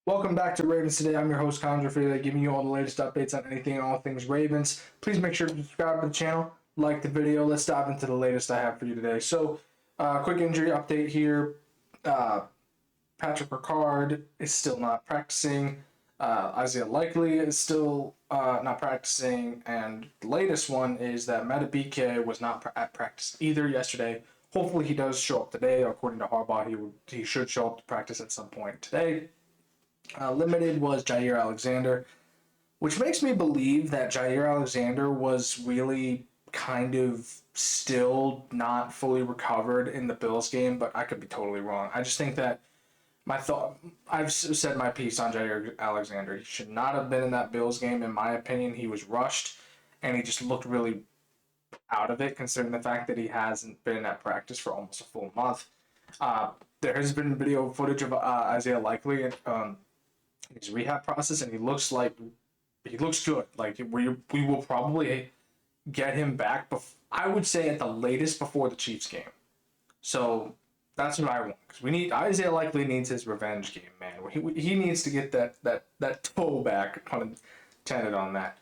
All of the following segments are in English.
Welcome back to Ravens Today. I'm your host, Connor Gioffreda, giving you all the latest updates on anything and all things Ravens. Please make sure to subscribe to the channel, like the video. Let's dive into the latest I have for you today. So, quick injury update here. Patrick Ricard is still not practicing. Isaiah Likely is still not practicing. And the latest one is that Madubuike was not at practice either yesterday. Hopefully he does show up today. According to Harbaugh, he should show up to practice at some point today. Limited was Jair Alexander, which makes me believe that Jair Alexander was really kind of still not fully recovered in the Bills game, but I could be totally wrong. I just think that I've said my piece on Jair Alexander. He should not have been in that Bills game, in my opinion. He was rushed, and he just looked really out of it, considering the fact that he hasn't been at practice for almost a full month. There has been video footage of Isaiah Likely his rehab process, and he looks good. Like we will probably get him back. I would say at the latest before the Chiefs game. So that's what I want, because Isaiah Likely needs his revenge game, man. He needs to get that toe back, pun intended on that.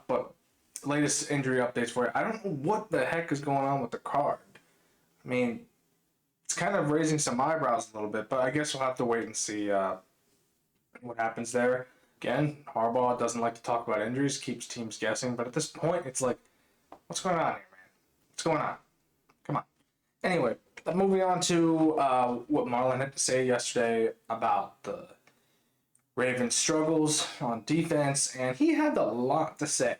But latest injury updates for you. I don't know what the heck is going on with the card. I mean, it's kind of raising some eyebrows a little bit, but I guess we'll have to wait and see what happens there. Again, Harbaugh doesn't like to talk about injuries, keeps teams guessing, but at this point, it's like, what's going on here, man? What's going on? Come on. Anyway, moving on to what Marlon had to say yesterday about the Ravens' struggles on defense, and he had a lot to say.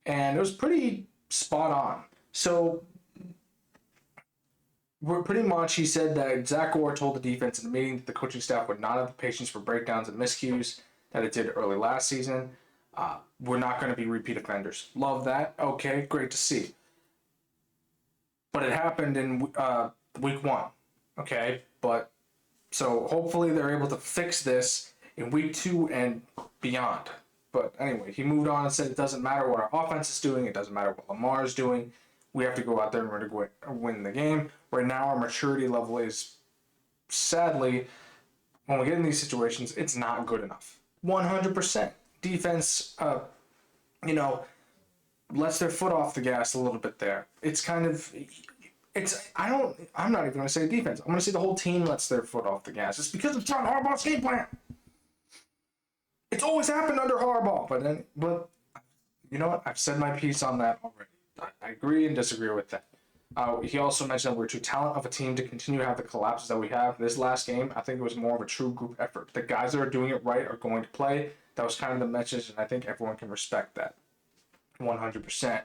And it was pretty spot on. So, he said that Zach Orr told the defense in the meeting that the coaching staff would not have the patience for breakdowns and miscues that it did early last season. We're not going to be repeat offenders. Love that. Okay, great to see. But it happened in week one. Okay, but so hopefully they're able to fix this in week two and beyond. But anyway, he moved on and said it doesn't matter what our offense is doing. It doesn't matter what Lamar is doing. We have to go out there and we're going to win the game. Right now, our maturity level is, sadly, when we get in these situations, it's not good enough. 100%. Defense, lets their foot off the gas a little bit there. I'm not even going to say defense. I'm going to say the whole team lets their foot off the gas. It's because of John Harbaugh's game plan. It's always happened under Harbaugh. But you know what? I've said my piece on that already. I agree and disagree with that. He also mentioned that we're too talented of a team to continue to have the collapses that we have. This last game, I think it was more of a true group effort. The guys that are doing it right are going to play. That was kind of the message, and I think everyone can respect that 100%.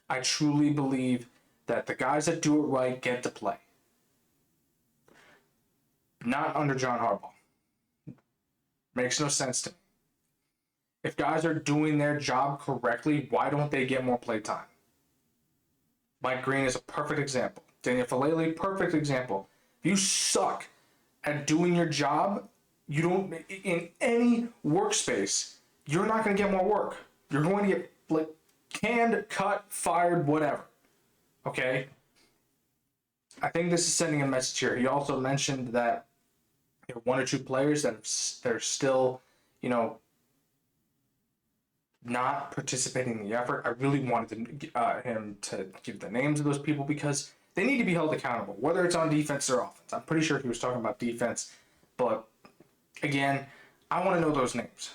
I truly believe that the guys that do it right get to play. Not under John Harbaugh. Makes no sense to me. If guys are doing their job correctly, why don't they get more play time? Mike Green is a perfect example. Daniel Falele, perfect example. If you suck at doing your job, you don't, in any workspace, you're not going to get more work. You're going to get canned, cut, fired, whatever. Okay? I think this is sending a message here. He also mentioned that there are one or two players that are still, not participating in the effort. I really wanted him to give the names of those people because they need to be held accountable, whether it's on defense or offense. I'm pretty sure he was talking about defense, but again, I want to know those names.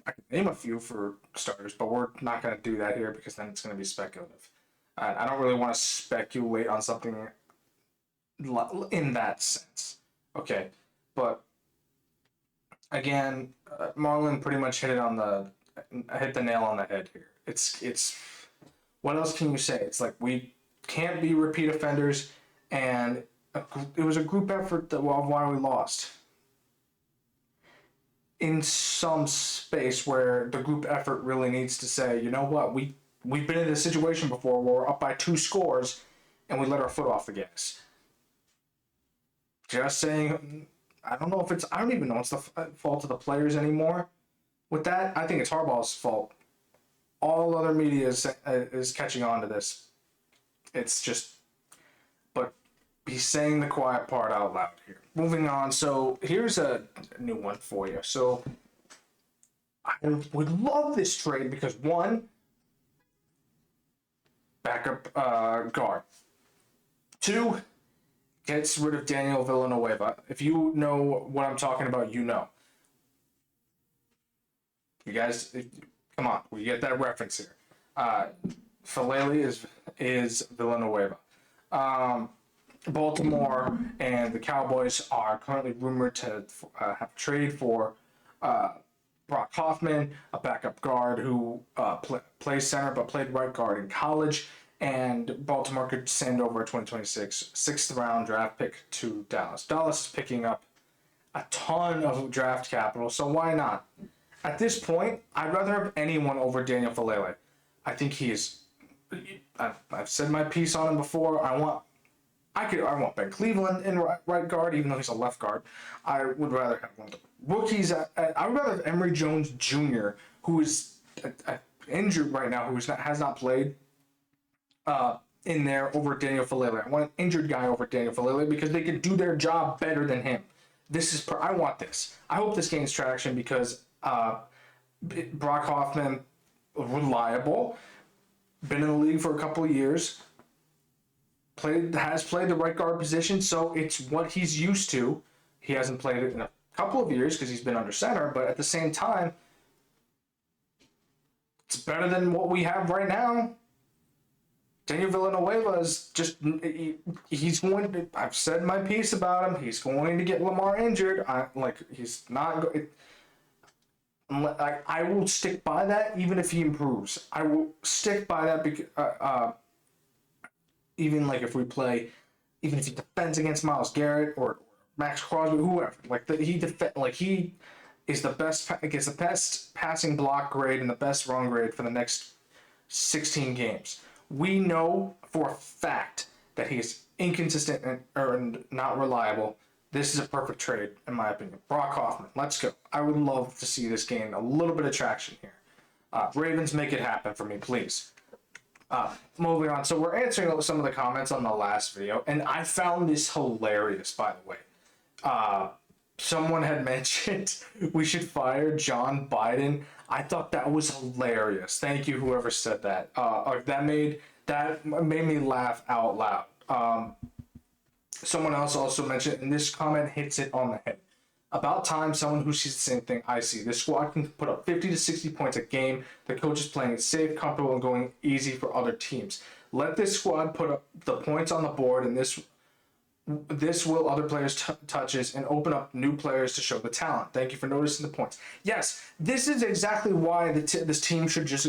I can name a few for starters, but we're not going to do that here because then it's going to be speculative. I don't really want to speculate on something in that sense. Okay, but again, Marlon pretty much hit the nail on the head here. It's what else can you say? It's like we can't be repeat offenders, and it was a group effort of why we lost. In some space where the group effort really needs to say, you know what, we've been in this situation before where we're up by 2 scores and we let our foot off the gas. Just saying, I don't even know it's the fault of the players anymore. With that, I think it's Harbaugh's fault. All other media is catching on to this. It's just, but be saying the quiet part out loud here. Moving on. So here's a new one for you. So I would love this trade because one, backup guard. Two, gets rid of Daniel Villanueva. If you know what I'm talking about, you know. You guys, come on, we get that reference here. Falele is Villanueva. Baltimore and the Cowboys are currently rumored to have a trade for Brock Hoffman, a backup guard who plays center but played right guard in college. And Baltimore could send over a 2026 sixth-round draft pick to Dallas. Dallas is picking up a ton of draft capital, so why not? At this point, I'd rather have anyone over Daniel Falele. I think he is. I've said my piece on him before. I want Ben Cleveland in right guard, even though he's a left guard. I would rather have one of the rookies. I would rather have Emory Jones Jr., who is injured right now, who has not played in there over Daniel Falele. I want an injured guy over Daniel Falele because they can do their job better than him. I want this. I hope this gains traction because Brock Hoffman, reliable, been in the league for a couple of years, has played the right guard position, so it's what he's used to. He hasn't played it in a couple of years because he's been under center, but at the same time, it's better than what we have right now. Daniel Villanueva is just, he's going to, I've said my piece about him, he's going to get Lamar injured. He's not, I will stick by that even if he improves. I will stick by that because, even like if we play, even if he defends against Myles Garrett or Max Crosby, whoever, he is the best, gets the best passing block grade and the best run grade for the next 16 games. We know for a fact that he is inconsistent and not reliable. This is a perfect trade, in my opinion. Brock Hoffman, let's go. I would love to see this gain a little bit of traction here. Ravens, make it happen for me, please. Moving on. So we're answering some of the comments on the last video, and I found this hilarious, by the way. Someone had mentioned we should fire John Biden. I thought that was hilarious. Thank you, whoever said that. That made me laugh out loud. Someone else also mentioned, and this comment hits it on the head. About time someone who sees the same thing I see. This squad can put up 50 to 60 points a game. The coach is playing it safe, comfortable, and going easy for other teams. Let this squad put up the points on the board, and this will other players' touches and open up new players to show the talent. Thank you for noticing the points. Yes, this is exactly why this team should just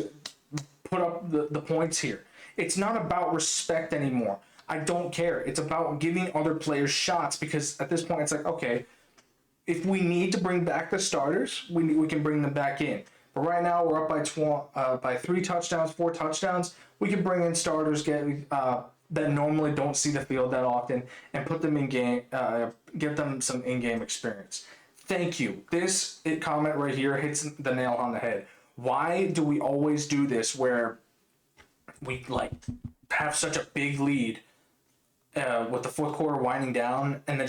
put up the points here. It's not about respect anymore. I don't care. It's about giving other players shots because at this point it's like, okay, if we need to bring back the starters, we can bring them back in. But right now we're up by 3 touchdowns, 4 touchdowns. We can bring in starters that normally don't see the field that often and put them in game, get them some in-game experience. Thank you. This comment right here hits the nail on the head. Why do we always do this where we have such a big lead with the fourth quarter winding down and then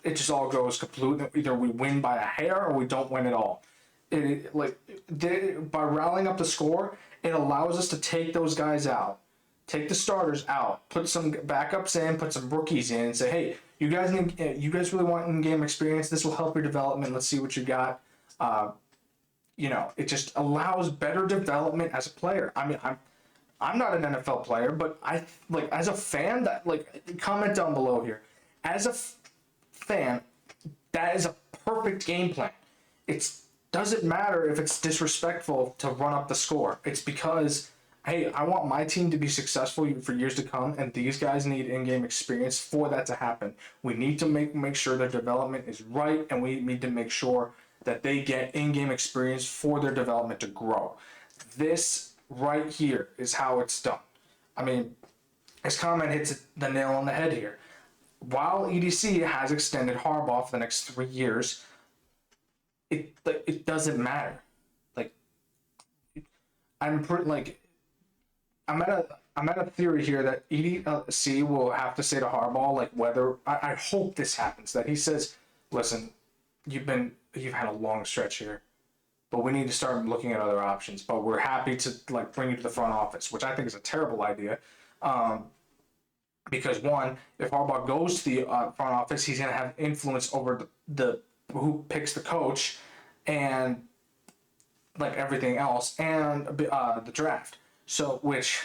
it just all goes complete. Either we win by a hair or we don't win at all. By rallying up the score, it allows us to take those guys out, take the starters out, put some backups in, put some rookies in, and say, hey, you guys really want in-game experience? This will help your development. Let's see what you got. It just allows better development as a player. I mean, I'm not an NFL player, but as a fan, comment down below here. As a fan, that is a perfect game plan. It doesn't matter if it's disrespectful to run up the score. It's because, hey, I want my team to be successful for years to come, and these guys need in-game experience for that to happen. We need to make sure their development is right, and we need to make sure that they get in-game experience for their development to grow. This right here is how it's done. I mean, his comment hits the nail on the head here. While EDC has extended Harbaugh for the next 3 years, it doesn't matter. I'm at I'm at a theory here that EDC will have to say to Harbaugh, like, whether I hope this happens, that he says, listen, you've had a long stretch here, but we need to start looking at other options. But we're happy to like bring you to the front office, which I think is a terrible idea. Um, because one, if Harbaugh goes to the front office, he's going to have influence over the who picks the coach and like everything else and the draft. So which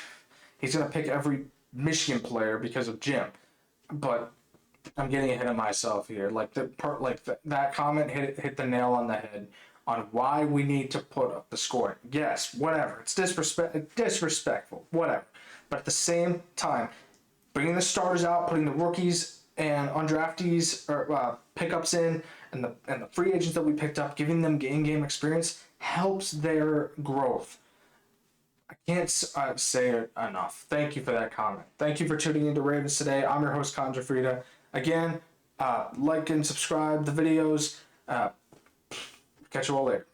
he's going to pick every Michigan player because of Jim. But I'm getting ahead of myself here. Like that comment hit the nail on the head on why we need to put up the scoring. Yes, whatever. It's disrespectful, whatever. But at the same time, bringing the starters out, putting the rookies and undraftees or pickups in, and the free agents that we picked up, giving them game experience helps their growth. I can't say it enough. Thank you for that comment. Thank you for tuning into Ravens today. I'm your host, Connor Gioffreda. Again, like and subscribe the videos. Catch you all later.